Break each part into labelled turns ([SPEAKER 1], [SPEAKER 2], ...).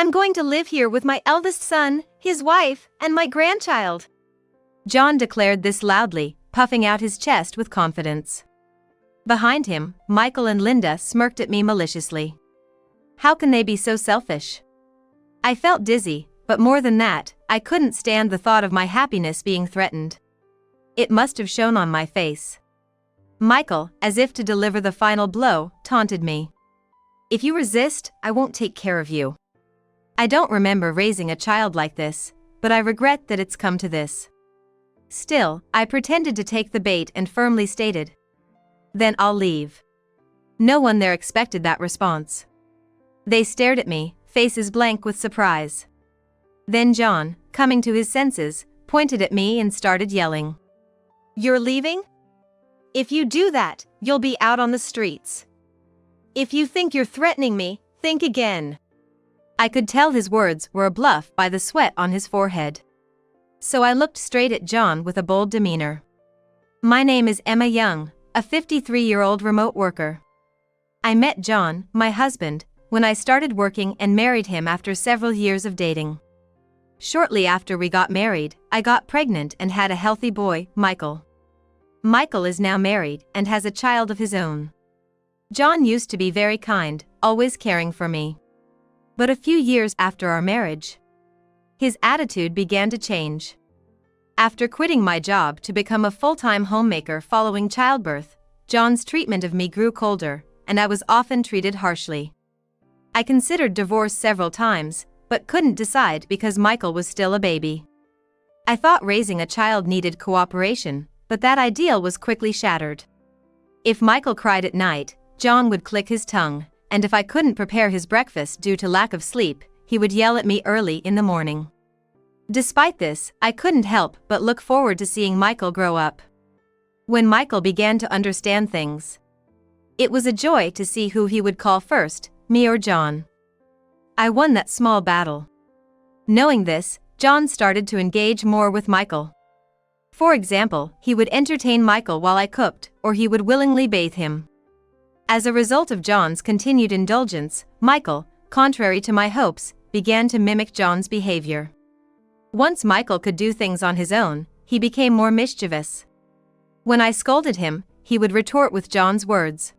[SPEAKER 1] I'm going to live here with my eldest son, his wife, and my grandchild." John declared this loudly, puffing out his chest with confidence. Behind him, Michael and Linda smirked at me maliciously. How can they be so selfish? I felt dizzy, but more than that, I couldn't stand the thought of my happiness being threatened. It must have shown on my face. Michael, as if to deliver the final blow, taunted me. "If you resist, I won't take care of you." I don't remember raising a child like this, but I regret that it's come to this. Still, I pretended to take the bait and firmly stated, "Then I'll leave." No one there expected that response. They stared at me, faces blank with surprise. Then John, coming to his senses, pointed at me and started yelling. "You're leaving? If you do that, you'll be out on the streets. If you think you're threatening me, think again." I could tell his words were a bluff by the sweat on his forehead. So I looked straight at John with a bold demeanor. "My name is Emma Young, a 53-year-old remote worker. I met John, my husband, when I started working and married him after several years of dating. Shortly after we got married, I got pregnant and had a healthy boy, Michael. Michael is now married and has a child of his own. John used to be very kind, always caring for me. But a few years after our marriage, his attitude began to change. After quitting my job to become a full-time homemaker following childbirth, John's treatment of me grew colder, and I was often treated harshly. I considered divorce several times, but couldn't decide because Michael was still a baby. I thought raising a child needed cooperation, but that ideal was quickly shattered. If Michael cried at night, John would click his tongue, and if I couldn't prepare his breakfast due to lack of sleep, he would yell at me early in the morning. Despite this, I couldn't help but look forward to seeing Michael grow up. When Michael began to understand things, it was a joy to see who he would call first, me or John. I won that small battle. Knowing this, John started to engage more with Michael. For example, he would entertain Michael while I cooked, or he would willingly bathe him. As a result of John's continued indulgence, Michael, contrary to my hopes, began to mimic John's behavior. Once Michael could do things on his own, he became more mischievous. When I scolded him, he would retort with John's words.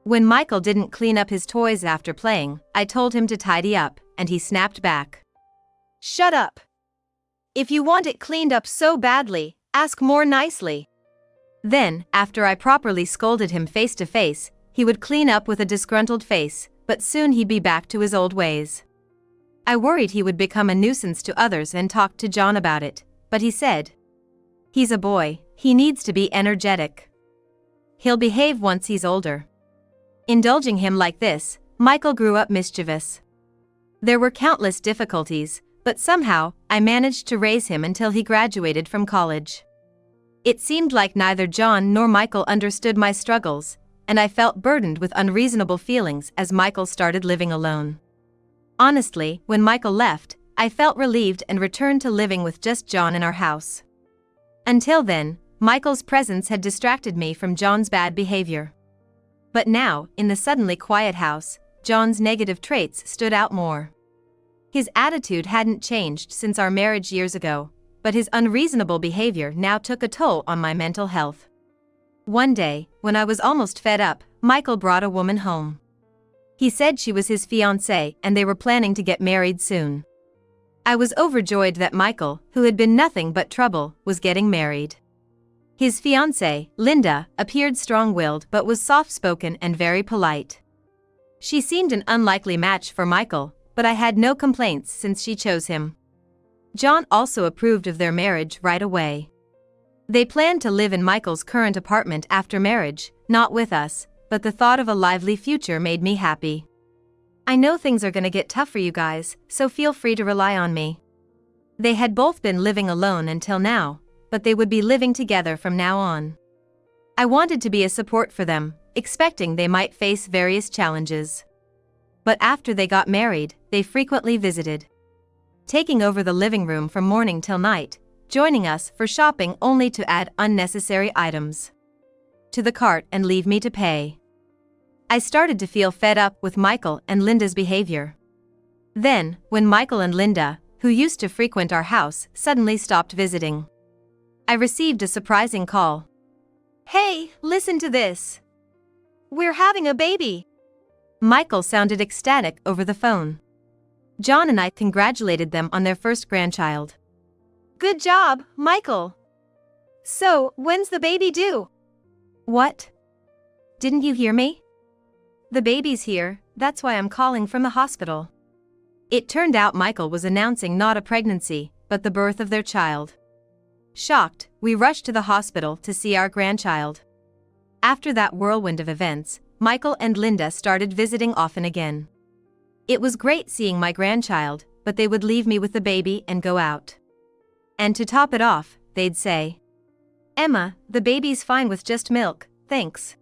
[SPEAKER 1] When Michael didn't clean up his toys after playing, I told him to tidy up, and he snapped back. "Shut up! If you want it cleaned up so badly, ask more nicely." Then, after I properly scolded him face to face, he would clean up with a disgruntled face, but soon he'd be back to his old ways. I worried he would become a nuisance to others and talked to John about it, but he said, "He's a boy, he needs to be energetic. He'll behave once he's older." Indulging him like this, Michael grew up mischievous. There were countless difficulties, but somehow, I managed to raise him until he graduated from college. It seemed like neither John nor Michael understood my struggles, and I felt burdened with unreasonable feelings as Michael started living alone. Honestly, when Michael left, I felt relieved and returned to living with just John in our house. Until then, Michael's presence had distracted me from John's bad behavior. But now, in the suddenly quiet house, John's negative traits stood out more. His attitude hadn't changed since our marriage years ago, but his unreasonable behavior now took a toll on my mental health. One day, when I was almost fed up, Michael brought a woman home. He said she was his fiancée and they were planning to get married soon. I was overjoyed that Michael, who had been nothing but trouble, was getting married. His fiancée, Linda, appeared strong-willed but was soft-spoken and very polite. She seemed an unlikely match for Michael, but I had no complaints since she chose him. John also approved of their marriage right away. They planned to live in Michael's current apartment after marriage, not with us, but the thought of a lively future made me happy. "I know things are gonna get tough for you guys, so feel free to rely on me." They had both been living alone until now, but they would be living together from now on. I wanted to be a support for them, expecting they might face various challenges. But after they got married, they frequently visited, taking over the living room from morning till night, joining us for shopping only to add unnecessary items to the cart and leave me to pay. I started to feel fed up with Michael and Linda's behavior. Then, when Michael and Linda, who used to frequent our house, suddenly stopped visiting, I received a surprising call. "Hey, listen to this. We're having a baby." Michael sounded ecstatic over the phone. John and I congratulated them on their first grandchild. "Good job, Michael. So, when's the baby due?" "What? Didn't you hear me? The baby's here, that's why I'm calling from the hospital." It turned out Michael was announcing not a pregnancy, but the birth of their child. Shocked, we rushed to the hospital to see our grandchild. After that whirlwind of events, Michael and Linda started visiting often again. It was great seeing my grandchild, but they would leave me with the baby and go out. And to top it off, they'd say, "Emma, the baby's fine with just milk, thanks."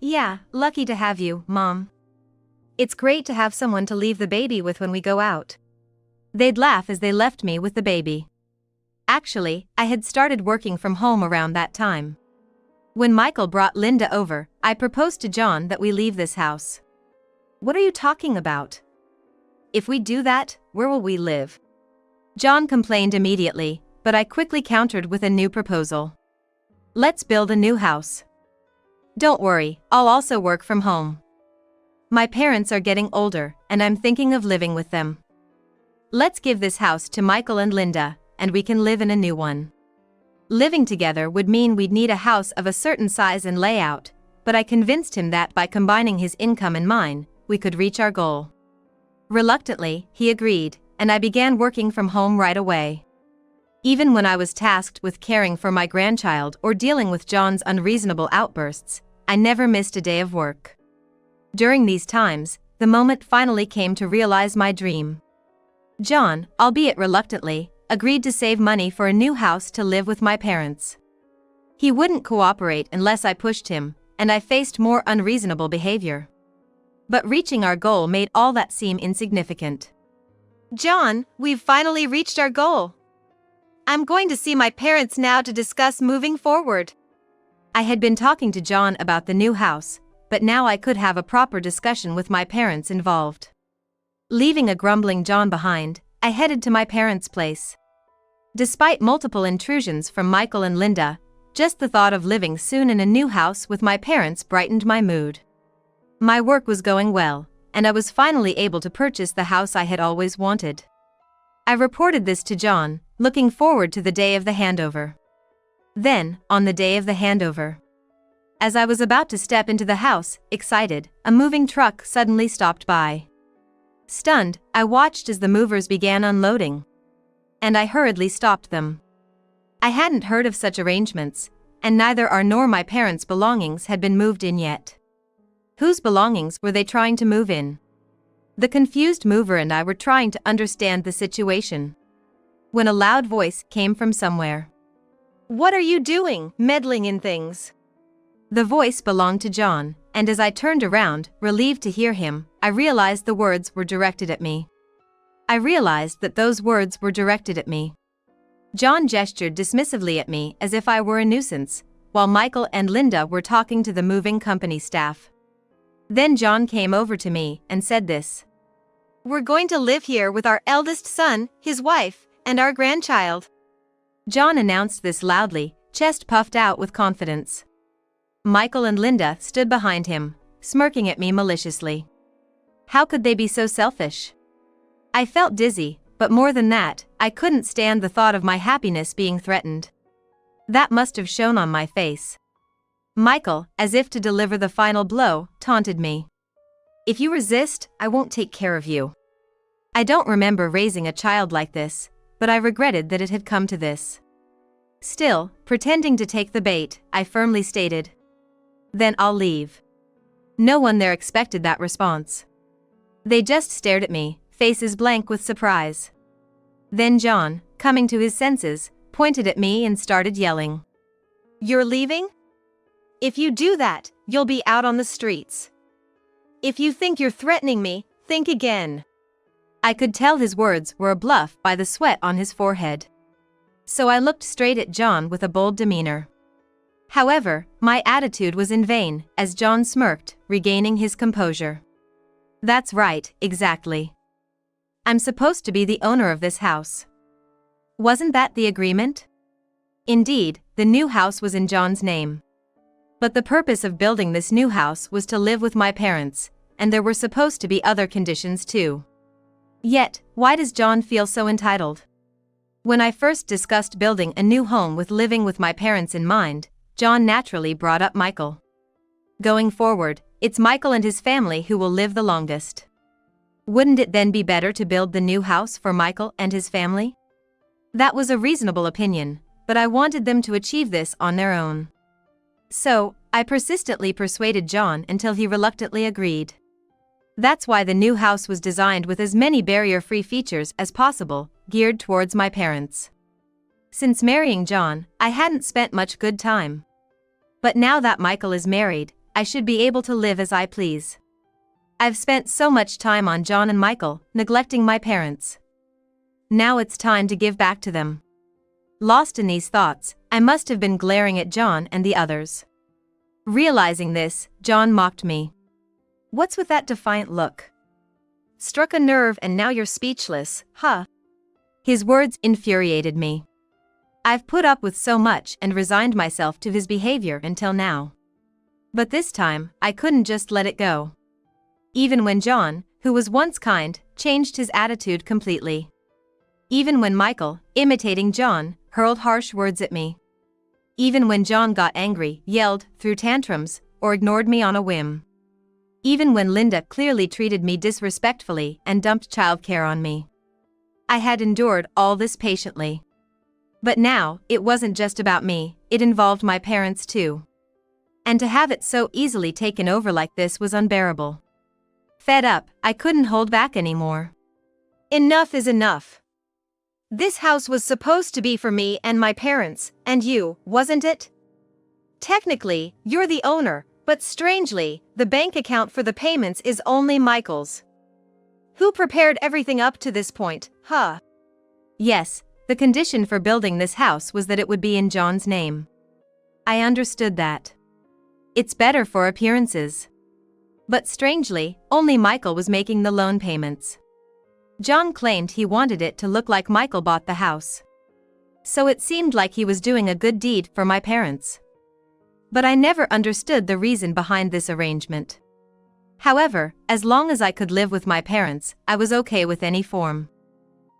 [SPEAKER 1] "Yeah, lucky to have you, Mom. It's great to have someone to leave the baby with when we go out." They'd laugh as they left me with the baby. Actually, I had started working from home around that time. When Michael brought Linda over, I proposed to John that we leave this house. "What are you talking about? If we do that, where will we live?" John complained immediately, but I quickly countered with a new proposal. "Let's build a new house. Don't worry, I'll also work from home. My parents are getting older, and I'm thinking of living with them. Let's give this house to Michael and Linda, and we can live in a new one." Living together would mean we'd need a house of a certain size and layout, but I convinced him that by combining his income and mine, we could reach our goal. Reluctantly, he agreed, and I began working from home right away. Even when I was tasked with caring for my grandchild or dealing with John's unreasonable outbursts, I never missed a day of work. During these times, the moment finally came to realize my dream. John, albeit reluctantly, agreed to save money for a new house to live with my parents. He wouldn't cooperate unless I pushed him, and I faced more unreasonable behavior. But reaching our goal made all that seem insignificant. "John, we've finally reached our goal. I'm going to see my parents now to discuss moving forward." I had been talking to John about the new house, but now I could have a proper discussion with my parents involved. Leaving a grumbling John behind, I headed to my parents' place. Despite multiple intrusions from Michael and Linda, just the thought of living soon in a new house with my parents brightened my mood. My work was going well, and I was finally able to purchase the house I had always wanted. I reported this to John, looking forward to the day of the handover. Then, on the day of the handover, as I was about to step into the house, excited, a moving truck suddenly stopped by. Stunned, I watched as the movers began unloading. And I hurriedly stopped them. I hadn't heard of such arrangements, and neither our nor my parents' belongings had been moved in yet. Whose belongings were they trying to move in? The confused mover and I were trying to understand the situation, when a loud voice came from somewhere. "What are you doing, meddling in things?" The voice belonged to John, and as I turned around, relieved to hear him, I realized the words were directed at me. I realized that those words were directed at me. John gestured dismissively at me as if I were a nuisance, while Michael and Linda were talking to the moving company staff. Then John came over to me and said this. "We're going to live here with our eldest son, his wife, and our grandchild." John announced this loudly, chest puffed out with confidence. Michael and Linda stood behind him, smirking at me maliciously. How could they be so selfish? I felt dizzy, but more than that, I couldn't stand the thought of my happiness being threatened. That must have shown on my face. Michael, as if to deliver the final blow, taunted me. "If you resist, I won't take care of you." I don't remember raising a child like this, but I regretted that it had come to this. Still, pretending to take the bait, I firmly stated, "Then I'll leave." No one there expected that response. They just stared at me, faces blank with surprise. Then John, coming to his senses, pointed at me and started yelling. "You're leaving? If you do that, you'll be out on the streets. If you think you're threatening me, think again." I could tell his words were a bluff by the sweat on his forehead. So I looked straight at John with a bold demeanor. However, my attitude was in vain, as John smirked, regaining his composure. "That's right, exactly. I'm supposed to be the owner of this house. Wasn't that the agreement? Indeed, the new house was in John's name. But the purpose of building this new house was to live with my parents, and there were supposed to be other conditions too. Yet, why does John feel so entitled? When I first discussed building a new home with living with my parents in mind, John naturally brought up Michael. Going forward, it's Michael and his family who will live the longest. Wouldn't it then be better to build the new house for Michael and his family? That was a reasonable opinion, but I wanted them to achieve this on their own. So, I persistently persuaded John until he reluctantly agreed. That's why the new house was designed with as many barrier-free features as possible, geared towards my parents. Since marrying John, I hadn't spent much good time. But now that Michael is married, I should be able to live as I please. I've spent so much time on John and Michael, neglecting my parents. Now it's time to give back to them. Lost in these thoughts, I must have been glaring at John and the others. Realizing this, John mocked me. "What's with that defiant look? Struck a nerve and now you're speechless, huh?" His words infuriated me. I've put up with so much and resigned myself to his behavior until now. But this time, I couldn't just let it go. Even when John, who was once kind, changed his attitude completely. Even when Michael, imitating John, hurled harsh words at me. Even when John got angry, yelled, threw tantrums, or ignored me on a whim. Even when Linda clearly treated me disrespectfully and dumped childcare on me. I had endured all this patiently. But now, it wasn't just about me, it involved my parents too. And to have it so easily taken over like this was unbearable. Fed up, I couldn't hold back anymore. Enough is enough. This house was supposed to be for me and my parents, and you, wasn't it? Technically, you're the owner, but strangely, the bank account for the payments is only Michael's. Who prepared everything up to this point, huh? Yes, the condition for building this house was that it would be in John's name. I understood that. It's better for appearances. But strangely, only Michael was making the loan payments. John claimed he wanted it to look like Michael bought the house. So it seemed like he was doing a good deed for my parents. But I never understood the reason behind this arrangement. However, as long as I could live with my parents, I was okay with any form.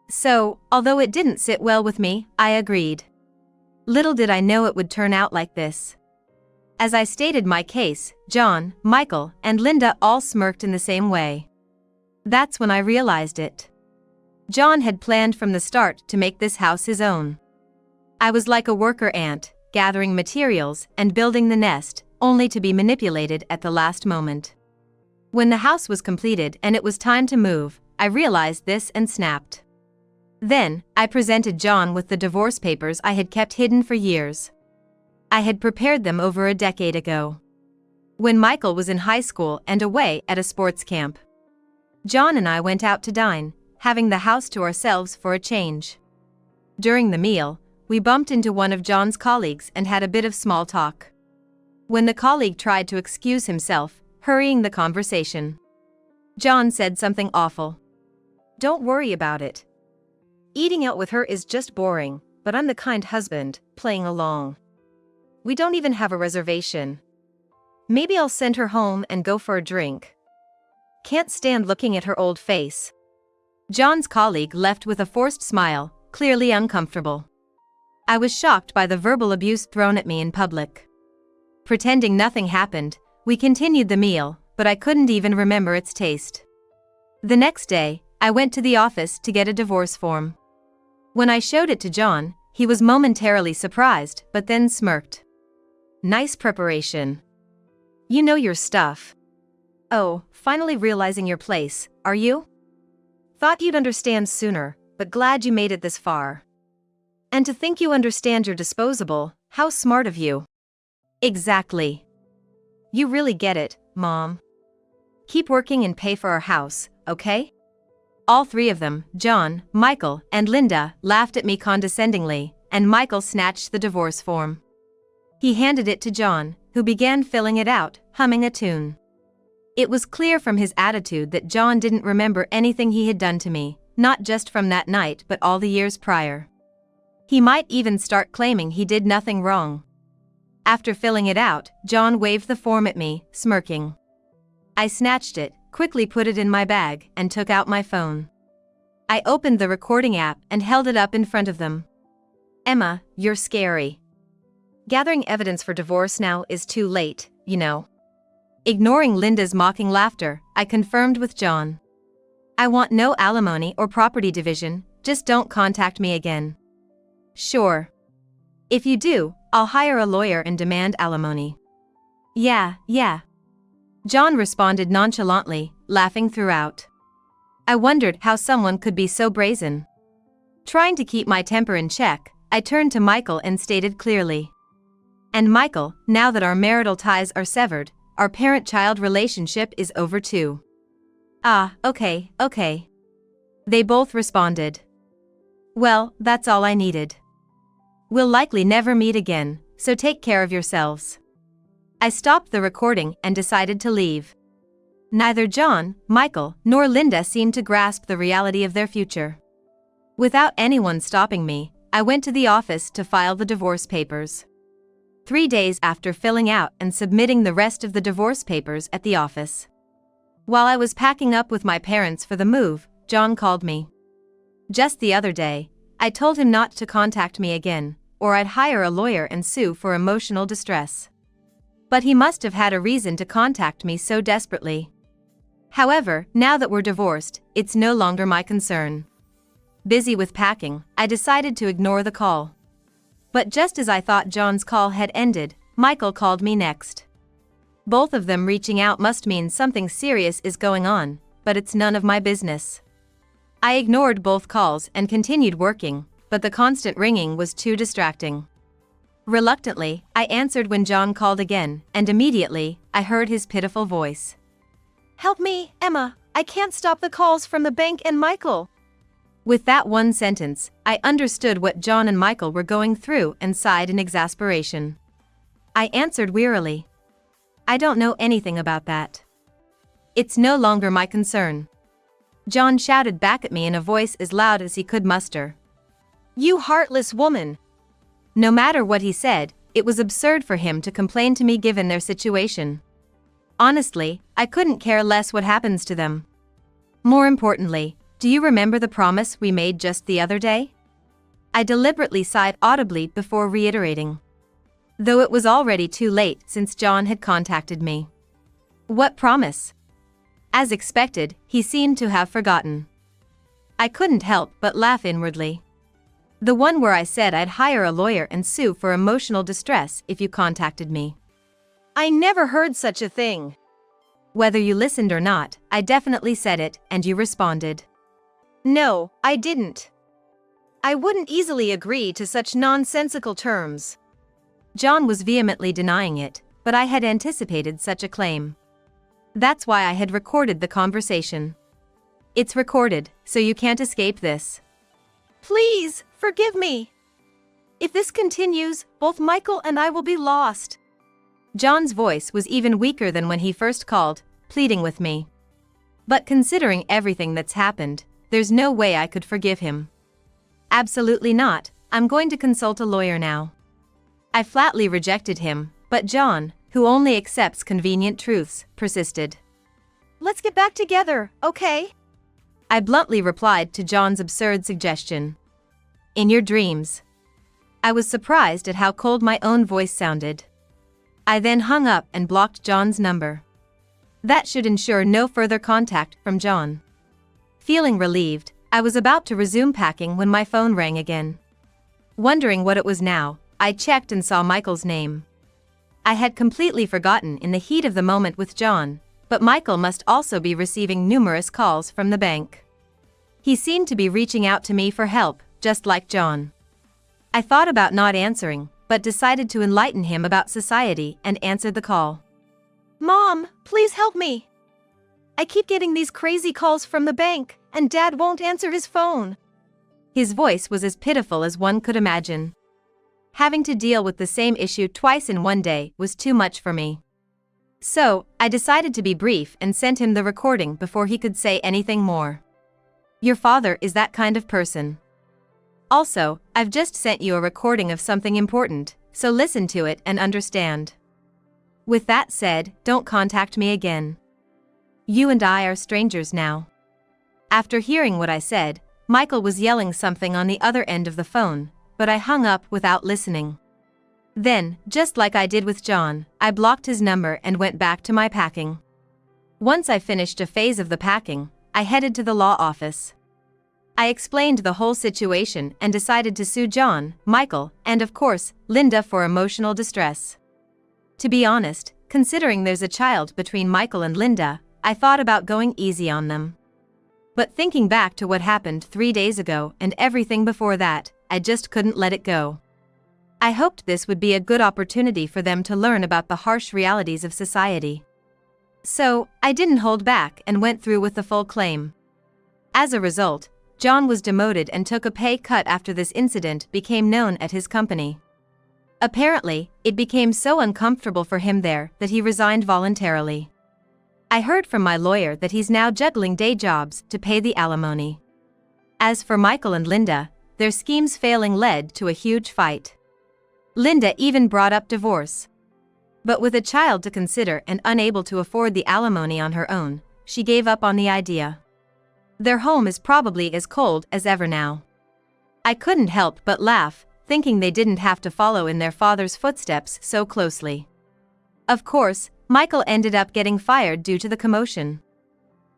[SPEAKER 1] So, although it didn't sit well with me, I agreed. Little did I know it would turn out like this. As I stated my case, John, Michael, and Linda all smirked in the same way. That's when I realized it. John had planned from the start to make this house his own. I was like a worker ant, gathering materials and building the nest, only to be manipulated at the last moment. When the house was completed and it was time to move, I realized this and snapped. Then, I presented John with the divorce papers I had kept hidden for years. I had prepared them over a decade ago. When Michael was in high school and away at a sports camp. John and I went out to dine, having the house to ourselves for a change. During the meal, we bumped into one of John's colleagues and had a bit of small talk. When the colleague tried to excuse himself, hurrying the conversation, John said something awful. "Don't worry about it. Eating out with her is just boring, but I'm the kind husband, playing along. We don't even have a reservation. Maybe I'll send her home and go for a drink. Can't stand looking at her old face." John's colleague left with a forced smile, clearly uncomfortable. I was shocked by the verbal abuse thrown at me in public. Pretending nothing happened, we continued the meal, but I couldn't even remember its taste. The next day, I went to the office to get a divorce form. When I showed it to John, he was momentarily surprised, but then smirked. "Nice preparation. You know your stuff. Oh, finally realizing your place, are you? Thought you'd understand sooner, but glad you made it this far. And to think you understand you're disposable, how smart of you." Exactly. You really get it, Mom. Keep working and pay for our house, okay? All three of them, John, Michael, and Linda, laughed at me condescendingly, and Michael snatched the divorce form. He handed it to John, who began filling it out, humming a tune. It was clear from his attitude that John didn't remember anything he had done to me, not just from that night but all the years prior. He might even start claiming he did nothing wrong. After filling it out, John waved the form at me, smirking. I snatched it, quickly put it in my bag, and took out my phone. I opened the recording app and held it up in front of them. Emma, you're scary. Gathering evidence for divorce now is too late, you know. Ignoring Linda's mocking laughter, I confirmed with John. I want no alimony or property division, just don't contact me again. Sure. If you do, I'll hire a lawyer and demand alimony. Yeah. John responded nonchalantly, laughing throughout. I wondered how someone could be so brazen. Trying to keep my temper in check, I turned to Michael and stated clearly. And Michael, now that our marital ties are severed, our parent-child relationship is over too. Ah, okay. They both responded. Well, that's all I needed. We'll likely never meet again, so take care of yourselves. I stopped the recording and decided to leave. Neither John, Michael, nor Linda seemed to grasp the reality of their future. Without anyone stopping me, I went to the office to file the divorce papers. 3 days after filling out and submitting the rest of the divorce papers at the office. While I was packing up with my parents for the move, John called me. Just the other day, I told him not to contact me again, or I'd hire a lawyer and sue for emotional distress. But he must have had a reason to contact me so desperately. However, now that we're divorced, it's no longer my concern. Busy with packing, I decided to ignore the call. But just as I thought John's call had ended, Michael called me next. Both of them reaching out must mean something serious is going on, but it's none of my business. I ignored both calls and continued working, but the constant ringing was too distracting. Reluctantly, I answered when John called again, and immediately, I heard his pitiful voice. Help me, Emma, I can't stop the calls from the bank and Michael. With that one sentence, I understood what John and Michael were going through and sighed in exasperation. I answered wearily. I don't know anything about that. It's no longer my concern. John shouted back at me in a voice as loud as he could muster. You heartless woman! No matter what he said, it was absurd for him to complain to me given their situation. Honestly, I couldn't care less what happens to them. More importantly, do you remember the promise we made just the other day? I deliberately sighed audibly before reiterating. Though it was already too late since John had contacted me. What promise? As expected, he seemed to have forgotten. I couldn't help but laugh inwardly. The one where I said I'd hire a lawyer and sue for emotional distress if you contacted me. I never heard such a thing. Whether you listened or not, I definitely said it, and you responded. No, I didn't. I wouldn't easily agree to such nonsensical terms. John was vehemently denying it, but I had anticipated such a claim. That's why I had recorded the conversation. It's recorded, so you can't escape this. Please, forgive me. If this continues, both Michael and I will be lost. John's voice was even weaker than when he first called, pleading with me. But considering everything that's happened, there's no way I could forgive him. Absolutely not, I'm going to consult a lawyer now. I flatly rejected him, but John, who only accepts convenient truths, persisted. Let's get back together, okay? I bluntly replied to John's absurd suggestion. In your dreams. I was surprised at how cold my own voice sounded. I then hung up and blocked John's number. That should ensure no further contact from John. Feeling relieved, I was about to resume packing when my phone rang again. Wondering what it was now, I checked and saw Michael's name. I had completely forgotten in the heat of the moment with John, but Michael must also be receiving numerous calls from the bank. He seemed to be reaching out to me for help, just like John. I thought about not answering, but decided to enlighten him about society and answered the call. Mom, please help me. I keep getting these crazy calls from the bank, and Dad won't answer his phone. His voice was as pitiful as one could imagine. Having to deal with the same issue twice in one day was too much for me. So, I decided to be brief and sent him the recording before he could say anything more. Your father is that kind of person. Also, I've just sent you a recording of something important, so listen to it and understand. With that said, don't contact me again. You and I are strangers now." After hearing what I said, Michael was yelling something on the other end of the phone, but I hung up without listening. Then, just like I did with John, I blocked his number and went back to my packing. Once I finished a phase of the packing, I headed to the law office. I explained the whole situation and decided to sue John, Michael, and of course, Linda for emotional distress. To be honest, considering there's a child between Michael and Linda, I thought about going easy on them. But thinking back to what happened 3 days ago and everything before that, I just couldn't let it go. I hoped this would be a good opportunity for them to learn about the harsh realities of society. So, I didn't hold back and went through with the full claim. As a result, John was demoted and took a pay cut after this incident became known at his company. Apparently, it became so uncomfortable for him there that he resigned voluntarily. I heard from my lawyer that he's now juggling day jobs to pay the alimony. As for Michael and Linda, their schemes failing led to a huge fight. Linda even brought up divorce. But with a child to consider and unable to afford the alimony on her own, she gave up on the idea. Their home is probably as cold as ever now. I couldn't help but laugh, thinking they didn't have to follow in their father's footsteps so closely. Of course, Michael ended up getting fired due to the commotion.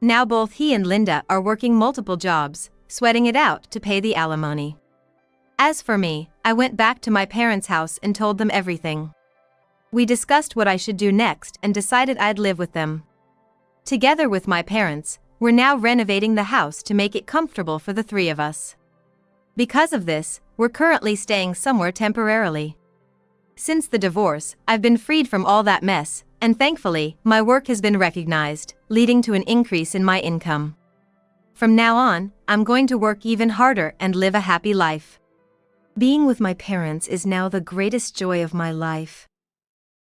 [SPEAKER 1] Now both he and Linda are working multiple jobs, sweating it out to pay the alimony. As for me, I went back to my parents' house and told them everything. We discussed what I should do next and decided I'd live with them. Together with my parents, we're now renovating the house to make it comfortable for the 3 of us. Because of this, we're currently staying somewhere temporarily. Since the divorce, I've been freed from all that mess, and thankfully, my work has been recognized, leading to an increase in my income. From now on, I'm going to work even harder and live a happy life. Being with my parents is now the greatest joy of my life.